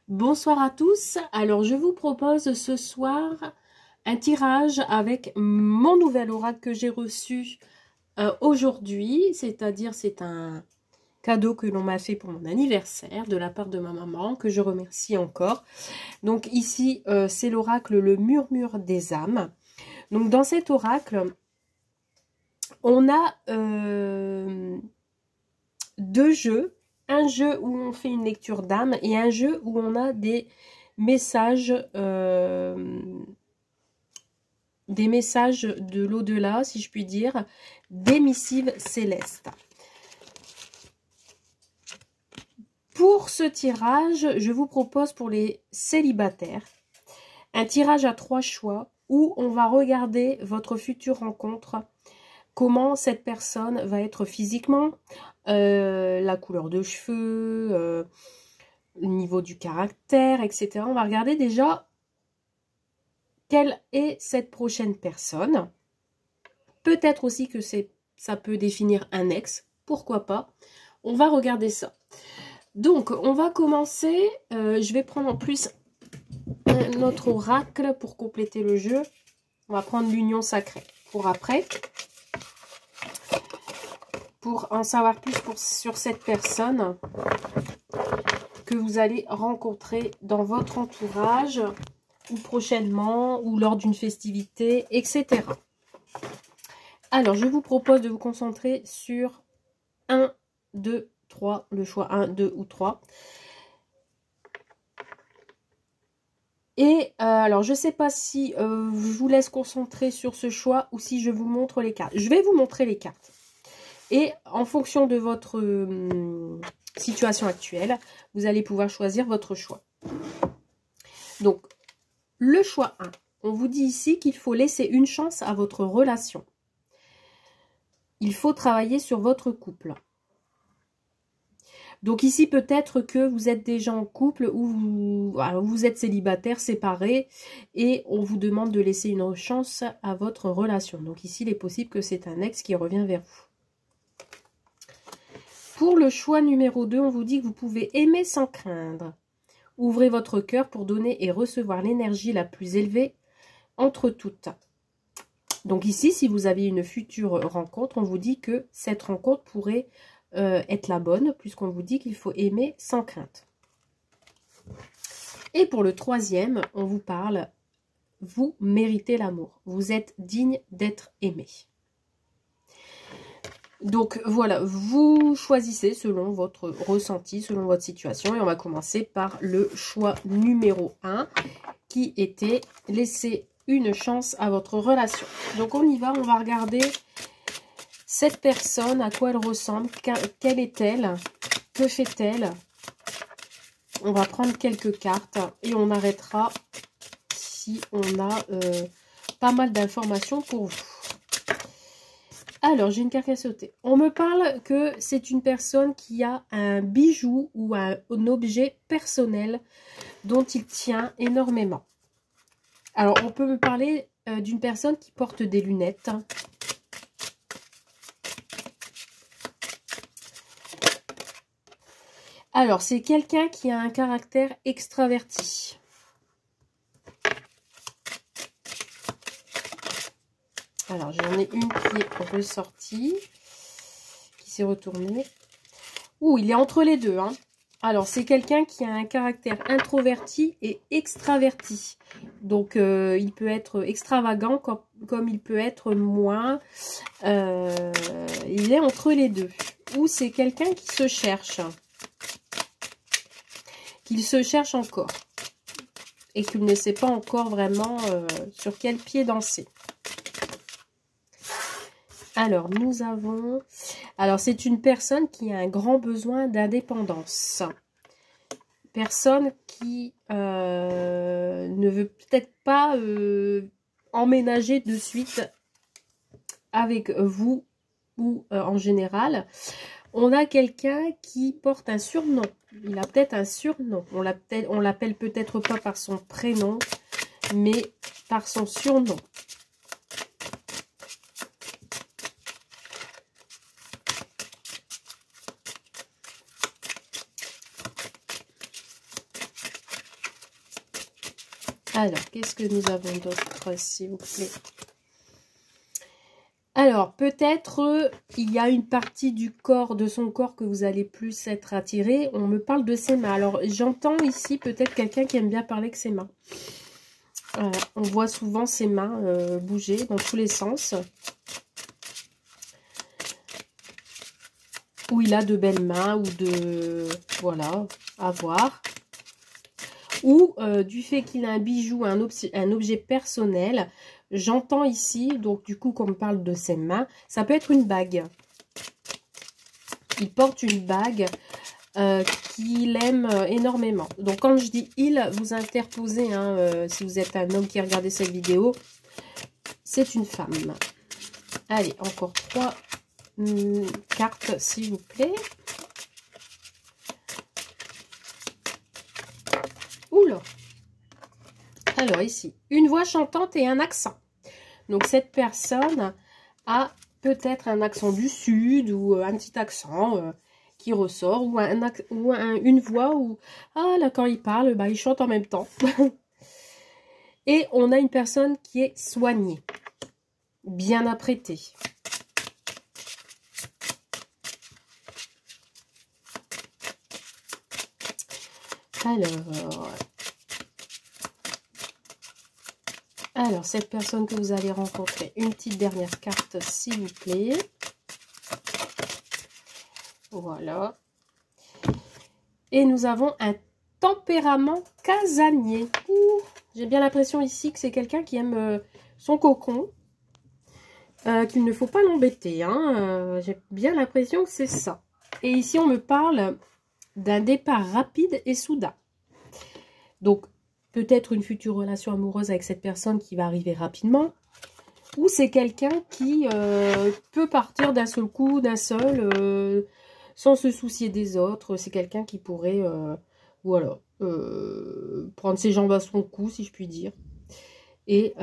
Bonsoir à tous. Alors, je vous propose ce soir un tirage avec mon nouvel oracle que j'ai reçu aujourd'hui. C'est-à-dire, c'est un cadeau que l'on m'a fait pour mon anniversaire de la part de ma maman, que je remercie encore. Donc ici, c'est l'oracle Le Murmure des âmes. Donc, dans cet oracle, on a deux jeux. Un jeu où on fait une lecture d'âme et un jeu où on a des messages de l'au-delà, si je puis dire, des missives célestes. Pour ce tirage, je vous propose pour les célibataires un tirage à 3 choix où on va regarder votre future rencontre, comment cette personne va être physiquement, la couleur de cheveux, le niveau du caractère, etc. On va regarder déjà quelle est cette prochaine personne. Peut-être aussi que ça peut définir un ex, pourquoi pas. On va regarder ça. Donc, on va commencer. Je vais prendre en plus un autre oracle pour compléter le jeu. On va prendre l'union sacrée pour après. Pour en savoir plus sur cette personne que vous allez rencontrer dans votre entourage, ou prochainement, ou lors d'une festivité, etc. Alors, je vous propose de vous concentrer sur 1, 2, 3, le choix 1, 2 ou 3. Et alors, je ne sais pas si je vous laisse concentrer sur ce choix ou si je vous montre les cartes. Je vais vous montrer les cartes. Et en fonction de votre situation actuelle, vous allez pouvoir choisir votre choix. Donc, le choix 1. On vous dit ici qu'il faut laisser une chance à votre relation. Il faut travailler sur votre couple. Donc ici, peut-être que vous êtes déjà en couple ou vous êtes célibataire, séparé, et on vous demande de laisser une chance à votre relation. Donc ici, il est possible que c'est un ex qui revient vers vous. Pour le choix numéro 2, on vous dit que vous pouvez aimer sans craindre. Ouvrez votre cœur pour donner et recevoir l'énergie la plus élevée entre toutes. Donc ici, si vous avez une future rencontre, on vous dit que cette rencontre pourrait être la bonne, puisqu'on vous dit qu'il faut aimer sans crainte. Et pour le troisième, on vous parle, vous méritez l'amour. Vous êtes digne d'être aimé. Donc voilà, vous choisissez selon votre ressenti, selon votre situation. Et on va commencer par le choix numéro 1, qui était laisser une chance à votre relation. Donc on y va, on va regarder cette personne, à quoi elle ressemble, quelle est-elle, que fait-elle. On va prendre quelques cartes et on arrêtera si on a pas mal d'informations pour vous. Alors, j'ai une carte à sauter. On me parle que c'est une personne qui a un bijou ou un objet personnel dont il tient énormément. Alors, on peut me parler d'une personne qui porte des lunettes. Alors, c'est quelqu'un qui a un caractère extraverti. Alors, j'en ai une qui est ressortie, qui s'est retournée. Ouh, il est entre les deux, hein. Alors, c'est quelqu'un qui a un caractère introverti et extraverti. Donc, il peut être extravagant comme il peut être moins. Il est entre les deux. Ou c'est quelqu'un qui se cherche. Qu'il se cherche encore. Et qu'il ne sait pas encore vraiment sur quel pied danser. Alors, nous avons... Alors, c'est une personne qui a un grand besoin d'indépendance. Personne qui ne veut peut-être pas emménager de suite avec vous ou en général. On a quelqu'un qui porte un surnom. Il a peut-être un surnom. On l'appelle peut-être pas par son prénom, mais par son surnom. Alors, qu'est-ce que nous avons d'autre, s'il vous plaît? Alors, peut-être il y a une partie du corps, de son corps, que vous allez plus être attiré. On me parle de ses mains. Alors, j'entends ici peut-être quelqu'un qui aime bien parler que ses mains. On voit souvent ses mains bouger dans tous les sens. Ou il a de belles mains, ou de... Voilà, à voir. Ou du fait qu'il a un bijou, un objet personnel. J'entends ici, donc du coup, qu'on me parle de ses mains, ça peut être une bague. Il porte une bague qu'il aime énormément. Donc quand je dis il, vous interposez, hein, si vous êtes un homme qui regardez cette vidéo, c'est une femme. Allez, encore 3 cartes, s'il vous plaît. Oula! Alors ici, une voix chantante et un accent. Donc cette personne a peut-être un accent du sud ou un petit accent qui ressort, ou une voix où, ah là, quand il parle, bah, il chante en même temps. Et on a une personne qui est soignée, bien apprêtée. Alors, cette personne que vous allez rencontrer, une petite dernière carte, s'il vous plaît. Voilà. Et nous avons un tempérament casanier. J'ai bien l'impression ici que c'est quelqu'un qui aime son cocon. Qu'il ne faut pas l'embêter. Hein. J'ai bien l'impression que c'est ça. Et ici, on me parle d'un départ rapide et soudain. Donc, peut-être une future relation amoureuse avec cette personne qui va arriver rapidement. Ou c'est quelqu'un qui peut partir d'un seul coup, sans se soucier des autres. C'est quelqu'un qui pourrait, voilà, prendre ses jambes à son cou, si je puis dire. Et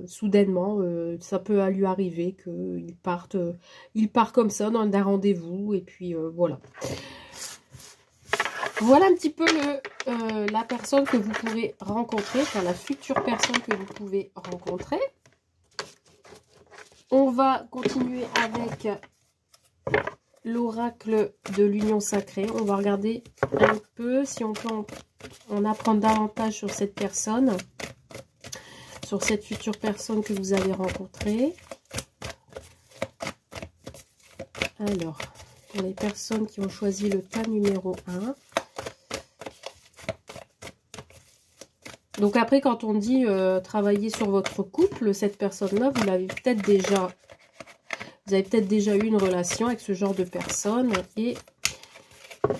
soudainement, ça peut lui arriver qu'il part comme ça d'un rendez-vous. Et puis, voilà. Voilà un petit peu la personne que vous pouvez rencontrer, enfin la future personne que vous pouvez rencontrer. On va continuer avec l'oracle de l'union sacrée. On va regarder un peu si on peut en apprendre davantage sur cette personne, sur cette future personne que vous allez rencontrer. Alors, pour les personnes qui ont choisi le tas numéro 1. Donc après, quand on dit travailler sur votre couple, cette personne-là, vous avez peut-être déjà eu une relation avec ce genre de personne et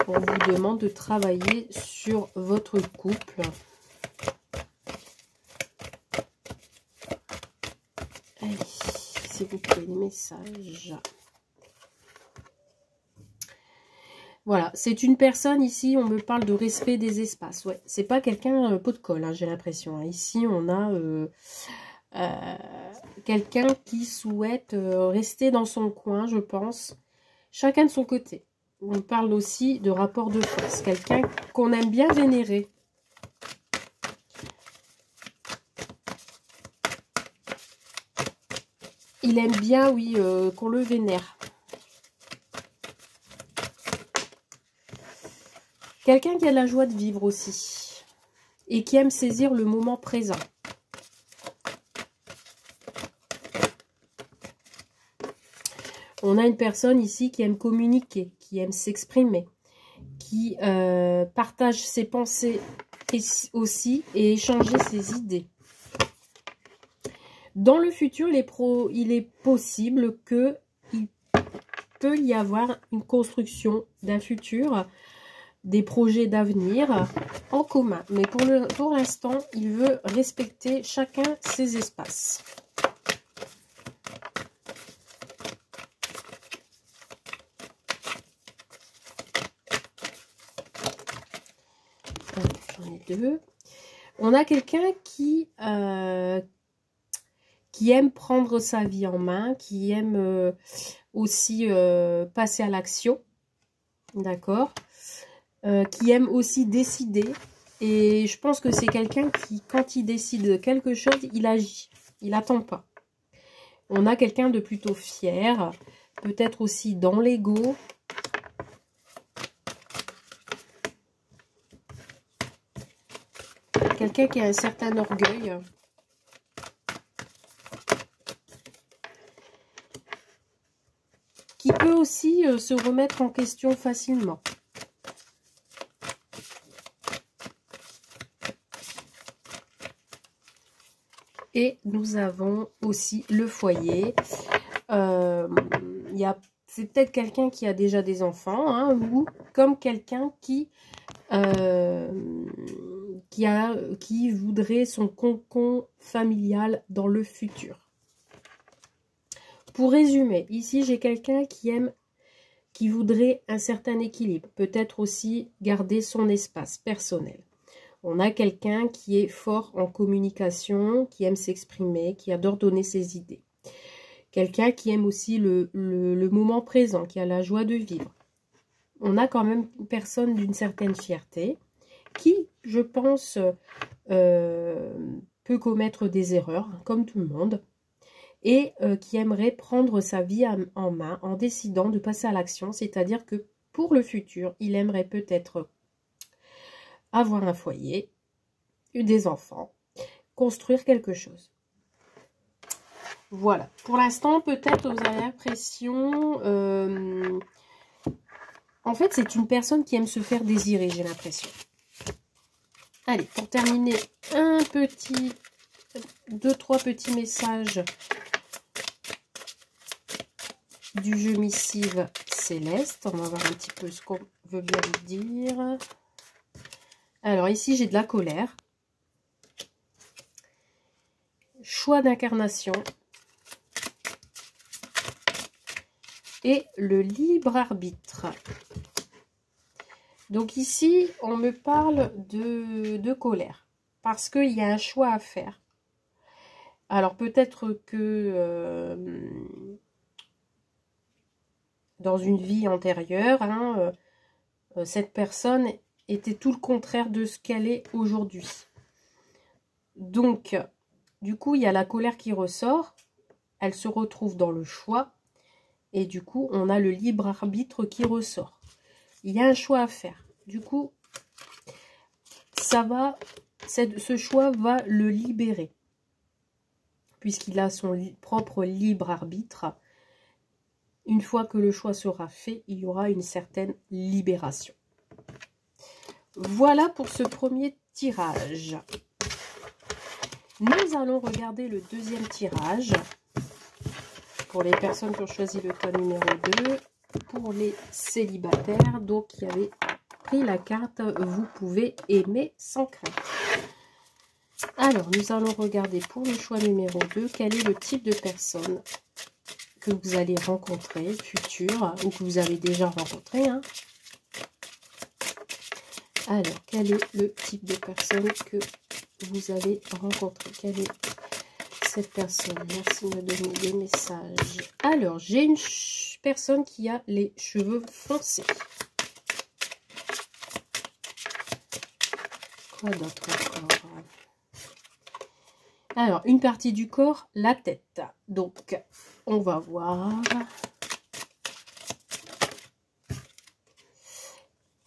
on vous demande de travailler sur votre couple. Allez, s'il vous plaît, les messages. Voilà, c'est une personne ici, on me parle de respect des espaces. Ouais, c'est pas quelqu'un pot de colle, hein, j'ai l'impression. Hein. Ici, on a quelqu'un qui souhaite rester dans son coin, je pense. Chacun de son côté. On parle aussi de rapport de force. Quelqu'un qu'on aime bien vénérer. Il aime bien, oui, qu'on le vénère. Quelqu'un qui a la joie de vivre aussi. Et qui aime saisir le moment présent. On a une personne ici qui aime communiquer, qui aime s'exprimer, qui partage ses pensées aussi et échanger ses idées. Dans le futur, il est possible qu'il peut y avoir une construction d'un futur, des projets d'avenir en commun. Mais pour l'instant, il veut respecter chacun ses espaces. J'en ai deux. On a quelqu'un qui aime prendre sa vie en main, qui aime aussi passer à l'action, d'accord, qui aime aussi décider, Et je pense que c'est quelqu'un qui, quand il décide de quelque chose, il agit. Il n'attend pas. On a quelqu'un de plutôt fier, peut-être aussi dans l'ego. Quelqu'un qui a un certain orgueil. Qui peut aussi se remettre en question facilement. Et nous avons aussi le foyer. C'est peut-être quelqu'un qui a déjà des enfants, hein, ou comme quelqu'un qui voudrait son cocon familial dans le futur. Pour résumer, ici j'ai quelqu'un qui voudrait un certain équilibre, peut-être aussi garder son espace personnel. On a quelqu'un qui est fort en communication, qui aime s'exprimer, qui adore donner ses idées. Quelqu'un qui aime aussi le moment présent, qui a la joie de vivre. On a quand même une personne d'une certaine fierté, qui, je pense, peut commettre des erreurs, comme tout le monde, et qui aimerait prendre sa vie en main en décidant de passer à l'action, c'est-à-dire que pour le futur, il aimerait peut-être avoir un foyer, des enfants, construire quelque chose. Voilà. Pour l'instant, peut-être vous avez l'impression... en fait, c'est une personne qui aime se faire désirer, j'ai l'impression. Allez, pour terminer, deux, trois petits messages du jeu missive céleste. On va voir un petit peu ce qu'on veut bien vous dire. Alors ici, j'ai de la colère. Choix d'incarnation. Et le libre arbitre. Donc ici, on me parle de colère. Parce qu'il y a un choix à faire. Alors peut-être que dans une vie antérieure, hein, cette personne était tout le contraire de ce qu'elle est aujourd'hui. Donc, du coup, il y a la colère qui ressort. Elle se retrouve dans le choix. Et du coup, on a le libre arbitre qui ressort. Il y a un choix à faire. Du coup, ce choix va le libérer. Puisqu'il a son propre libre arbitre. Une fois que le choix sera fait, il y aura une certaine libération. Voilà pour ce premier tirage. Nous allons regarder le deuxième tirage. Pour les personnes qui ont choisi le tas numéro 2. Pour les célibataires, donc qui avaient pris la carte, vous pouvez aimer sans crainte. Alors, nous allons regarder pour le choix numéro 2, quel est le type de personne que vous allez rencontrer, futur, ou que vous avez déjà rencontré. Hein. Alors, quel est le type de personne que vous avez rencontré? Quelle est cette personne? Merci de me donner des messages. Alors, j'ai une personne qui a les cheveux foncés. Quoi d'autre encore? Alors, une partie du corps, la tête. Donc, on va voir.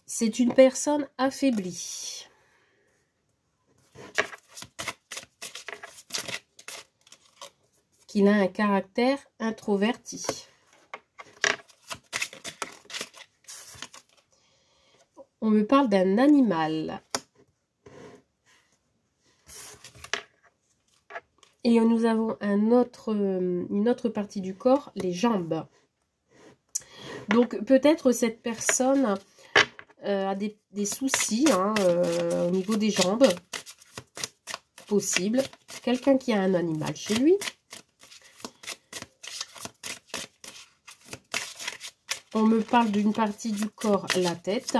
C'est une personne affaiblie. Qui a un caractère introverti. On me parle d'un animal. Et nous avons une autre partie du corps, les jambes. Donc peut-être cette personne a des soucis hein, au niveau des jambes. Possible. Quelqu'un qui a un animal chez lui. On me parle d'une partie du corps, la tête.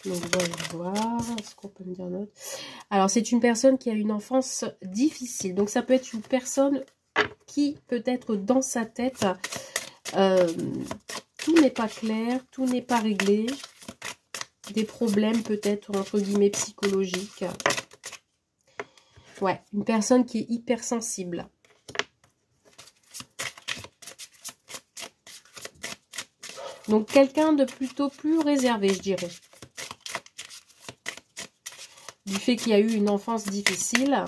Donc, on va voir. Est-ce qu'on peut me dire d'autre? Alors, c'est une personne qui a une enfance difficile. Donc, ça peut être une personne qui, peut-être dans sa tête, tout n'est pas clair, tout n'est pas réglé. des problèmes peut-être, entre guillemets, psychologiques. Ouais, une personne qui est hypersensible. Donc, quelqu'un de plutôt plus réservé, je dirais. Du fait qu'il y a eu une enfance difficile.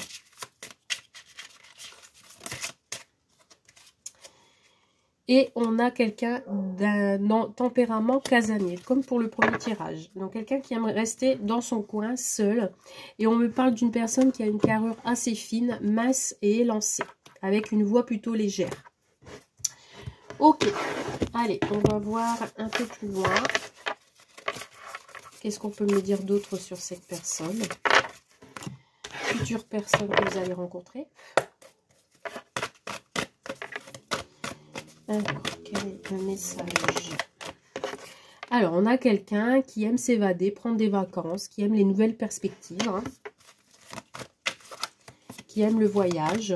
Et on a quelqu'un d'un tempérament casanier, comme pour le premier tirage. Donc, quelqu'un qui aime rester dans son coin, seul. Et on me parle d'une personne qui a une carrure assez fine, mince et élancée, avec une voix plutôt légère. Ok, allez, on va voir un peu plus loin. Qu'est-ce qu'on peut me dire d'autre sur cette personne? Future personne que vous allez rencontrer. Alors, quel est le message? Alors, on a quelqu'un qui aime s'évader, prendre des vacances, qui aime les nouvelles perspectives, hein, qui aime le voyage.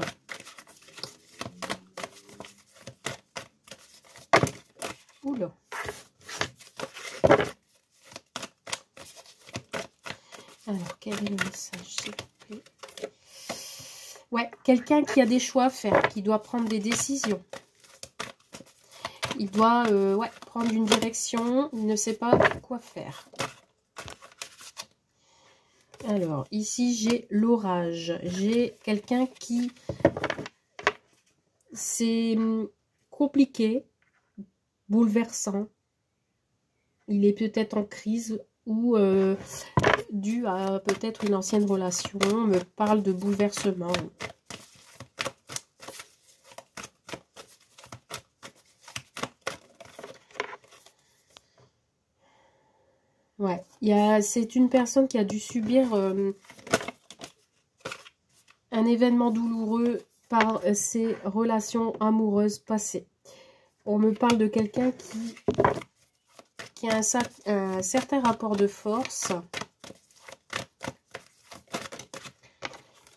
Oula. Alors, quel est le message, s'il vous plaît? Ouais, quelqu'un qui a des choix à faire, qui doit prendre des décisions. Il doit ouais, prendre une direction, il ne sait pas quoi faire. Alors, ici, j'ai l'orage. J'ai quelqu'un qui... C'est compliqué, bouleversant. Il est peut-être en crise ou dû à peut-être une ancienne relation. On me parle de bouleversement. Ouais, c'est une personne qui a dû subir un événement douloureux par ses relations amoureuses passées. On me parle de quelqu'un qui a un certain rapport de force.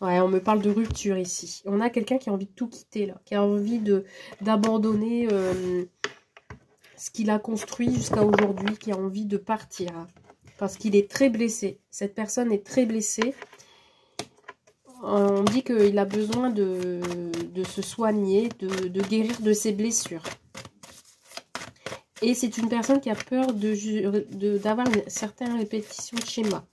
Ouais, on me parle de rupture ici. On a quelqu'un qui a envie de tout quitter, là, qui a envie d'abandonner ce qu'il a construit jusqu'à aujourd'hui, qui a envie de partir. Parce qu'il est très blessé. Cette personne est très blessée. On dit qu'il a besoin de se soigner, de guérir de ses blessures. Et c'est une personne qui a peur d'avoir une certaine répétition de schéma.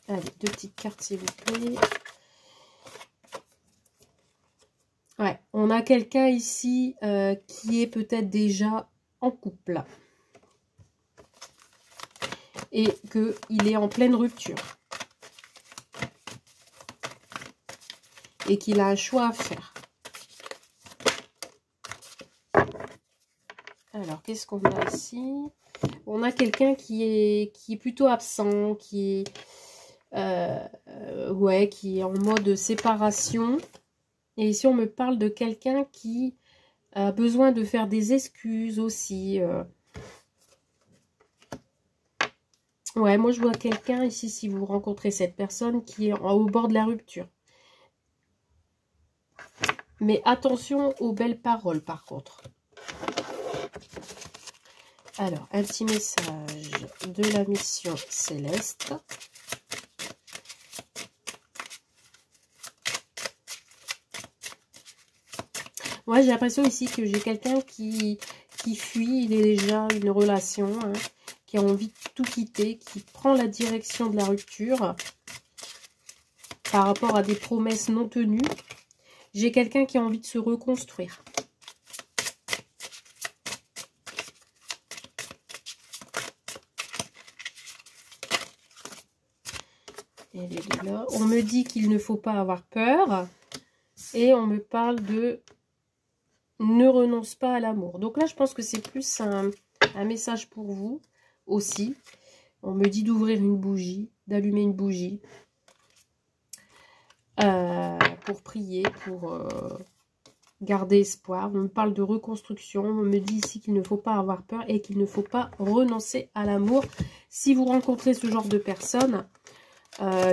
Allez, 2 petites cartes s'il vous plaît. Ouais, on a quelqu'un ici qui est peut-être déjà en couple. Et qu'il est en pleine rupture. Et qu'il a un choix à faire. Alors, qu'est-ce qu'on a ici? On a quelqu'un qui est plutôt absent, qui est en mode séparation. Et ici, on me parle de quelqu'un qui a besoin de faire des excuses aussi. Ouais, moi, je vois quelqu'un ici, si vous rencontrez cette personne, qui est au bord de la rupture. Mais attention aux belles paroles, par contre. Alors, un petit message de la mission céleste. Moi, j'ai l'impression ici que j'ai quelqu'un qui fuit, il est déjà une relation, hein, qui a envie de tout quitter, qui prend la direction de la rupture par rapport à des promesses non tenues. J'ai quelqu'un qui a envie de se reconstruire. Et les deux là. On me dit qu'il ne faut pas avoir peur. Et on me parle de ne renonce pas à l'amour. Donc là, je pense que c'est plus un message pour vous aussi. On me dit d'ouvrir une bougie, d'allumer une bougie. Pour prier, pour garder espoir. On me parle de reconstruction. On me dit ici qu'il ne faut pas avoir peur et qu'il ne faut pas renoncer à l'amour. Si vous rencontrez ce genre de personne,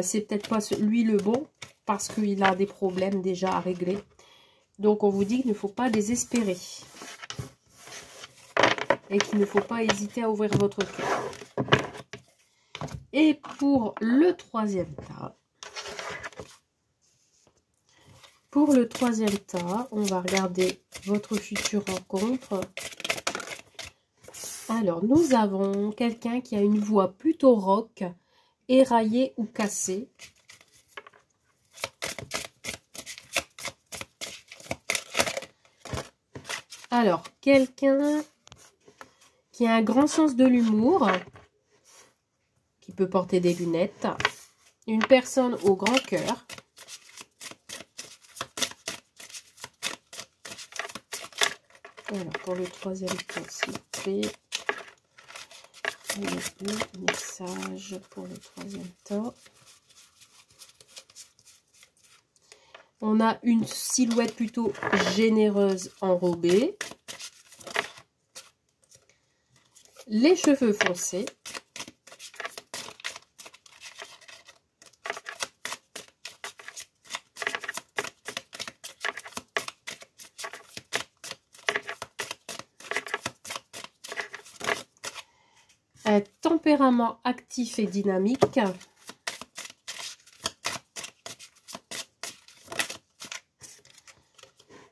c'est peut-être pas lui le bon parce qu'il a des problèmes déjà à régler. Donc, on vous dit qu'il ne faut pas désespérer. Et qu'il ne faut pas hésiter à ouvrir votre cœur. Et pour le troisième tas, on va regarder votre future rencontre. Alors, nous avons quelqu'un qui a une voix plutôt rock, éraillée ou cassée. Alors, quelqu'un qui a un grand sens de l'humour, qui peut porter des lunettes, une personne au grand cœur, alors pour le troisième temps, s'il vous plaît, le message pour le troisième temps. On a une silhouette plutôt généreuse enrobée, les cheveux foncés, un tempérament actif et dynamique,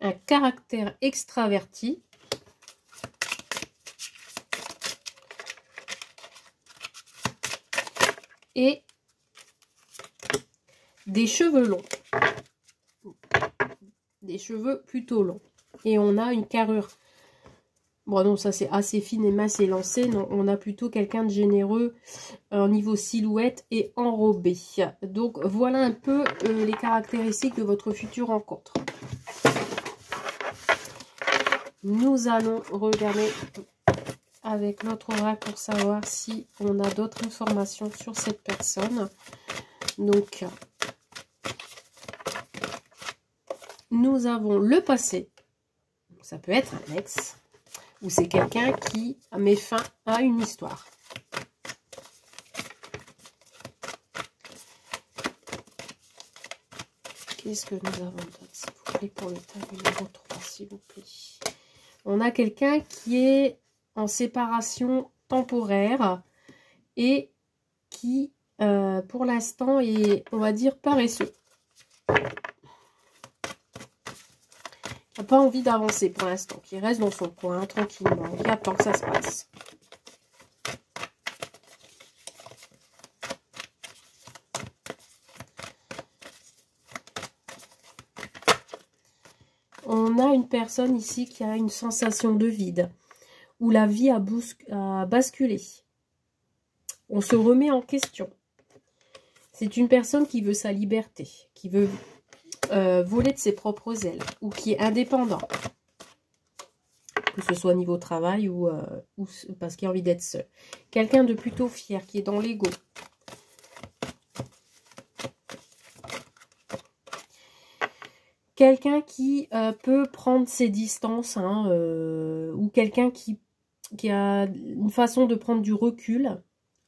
un caractère extraverti, et des cheveux longs, des cheveux plutôt longs. Et on a une carrure, bon non, ça c'est assez fine et mince et lancé, non, on a plutôt quelqu'un de généreux au niveau silhouette et enrobé. Donc voilà un peu les caractéristiques de votre future rencontre. Nous allons regarder avec notre oracle pour savoir si on a d'autres informations sur cette personne. Donc, nous avons le passé. Ça peut être un ex ou c'est quelqu'un qui met fin à une histoire. Qu'est-ce que nous avons d'autre, s'il vous plaît, pour le tas numéro 3, s'il vous plaît. On a quelqu'un qui est en séparation temporaire et qui, pour l'instant, est, on va dire, paresseux. Il n'a pas envie d'avancer pour l'instant, qui reste dans son coin, tranquillement. Il attend que ça se passe. On a une personne ici qui a une sensation de vide, où la vie a basculé. On se remet en question. C'est une personne qui veut sa liberté, qui veut voler de ses propres ailes, ou qui est indépendant. Que ce soit au niveau travail ou parce qu'il a envie d'être seul. Quelqu'un de plutôt fier, qui est dans l'ego. Quelqu'un qui peut prendre ses distances, hein, ou quelqu'un qui a une façon de prendre du recul,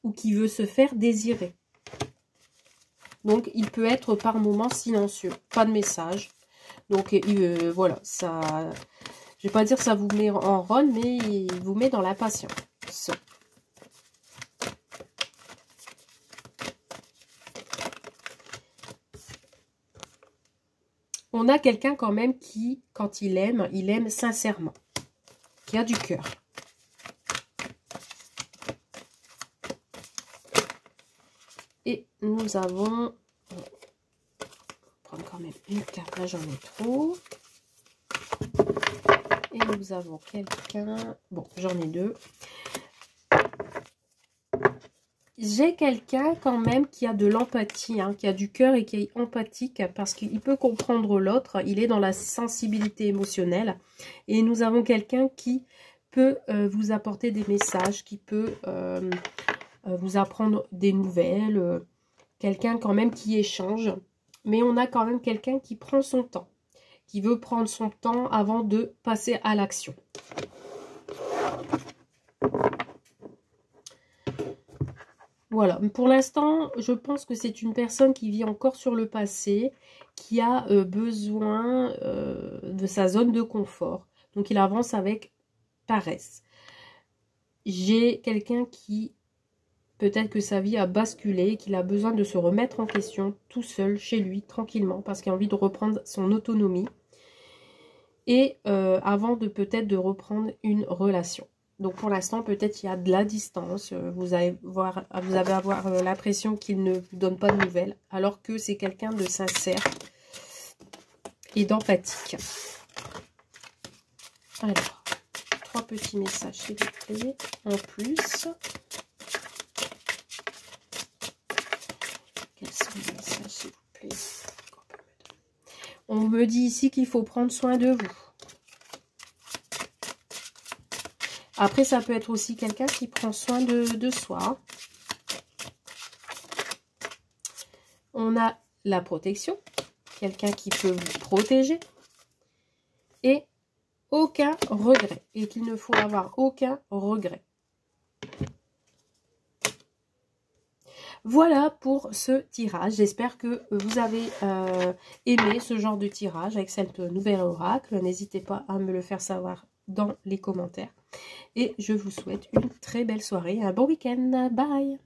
ou qui veut se faire désirer. Donc, il peut être par moments silencieux, pas de message. Donc, voilà, ça, je vais pas dire que ça vous met en rôle, mais il vous met dans l'impatience. On a quelqu'un quand même qui, quand il aime sincèrement, qui a du cœur. Et nous avons, on va prendre quand même une carte, là j'en ai trop. Et nous avons quelqu'un, bon j'en ai deux. J'ai quelqu'un quand même qui a de l'empathie, hein, qui a du cœur et qui est empathique parce qu'il peut comprendre l'autre. Il est dans la sensibilité émotionnelle. Et nous avons quelqu'un qui peut vous apporter des messages, qui peut vous apprendre des nouvelles. Quelqu'un quand même qui échange. Mais on a quand même quelqu'un qui prend son temps, qui veut prendre son temps avant de passer à l'action. Voilà, pour l'instant, je pense que c'est une personne qui vit encore sur le passé, qui a besoin de sa zone de confort. Donc, il avance avec paresse. J'ai quelqu'un qui, peut-être que sa vie a basculé, qu'il a besoin de se remettre en question tout seul, chez lui, tranquillement, parce qu'il a envie de reprendre son autonomie. Et avant de peut-être de reprendre une relation. Donc pour l'instant, peut-être il y a de la distance. Vous allez avoir l'impression qu'il ne vous donne pas de nouvelles, alors que c'est quelqu'un de sincère et d'empathique. Alors, 3 petits messages, s'il vous plaît, en plus. Quels sont les messages, s'il vous plaît? On me dit ici qu'il faut prendre soin de vous. Après, ça peut être aussi quelqu'un qui prend soin de soi. On a la protection. Quelqu'un qui peut vous protéger. Et aucun regret. Et qu'il ne faut avoir aucun regret. Voilà pour ce tirage. J'espère que vous avez aimé ce genre de tirage avec cette nouvelle oracle. N'hésitez pas à me le faire savoir dans les commentaires. Et je vous souhaite une très belle soirée, un bon week-end. Bye!